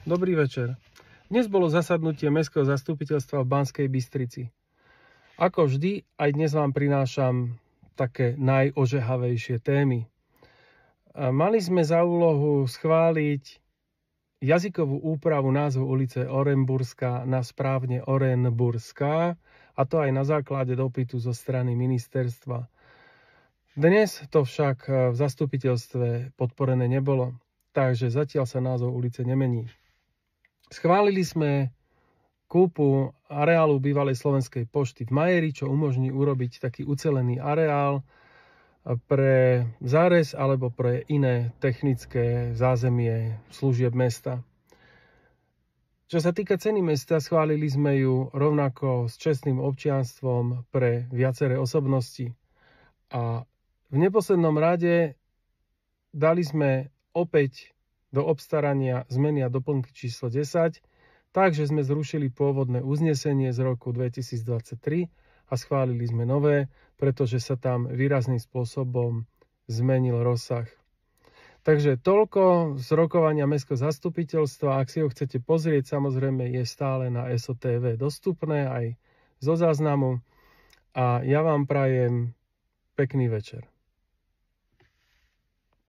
Dobrý večer. Dnes bolo zasadnutie Mestského zastupiteľstva v Banskej Bystrici. Ako vždy, aj dnes vám prinášam také najožehavejšie témy. Mali sme za úlohu schváliť jazykovú úpravu názvu ulice Orenburská na správne Orenburská, a to aj na základe dopytu zo strany ministerstva. Dnes to však v zastupiteľstve podporené nebolo, takže zatiaľ sa názov ulice nemení. Schválili sme kúpu areálu bývalej Slovenskej pošty v Majeri, čo umožní urobiť taký ucelený areál pre zárez alebo pre iné technické zázemie služieb mesta. Čo sa týka ceny mesta, schválili sme ju rovnako s čestným občianstvom pre viaceré osobnosti. A v neposlednom rade dali sme opäť do obstarania zmeny a doplnky číslo 10, takže sme zrušili pôvodné uznesenie z roku 2023 a schválili sme nové, pretože sa tam výrazným spôsobom zmenil rozsah. Takže toľko z rokovania Mestského zastupiteľstva. Ak si ho chcete pozrieť, samozrejme je stále na SOTV dostupné aj zo záznamu. A ja vám prajem pekný večer.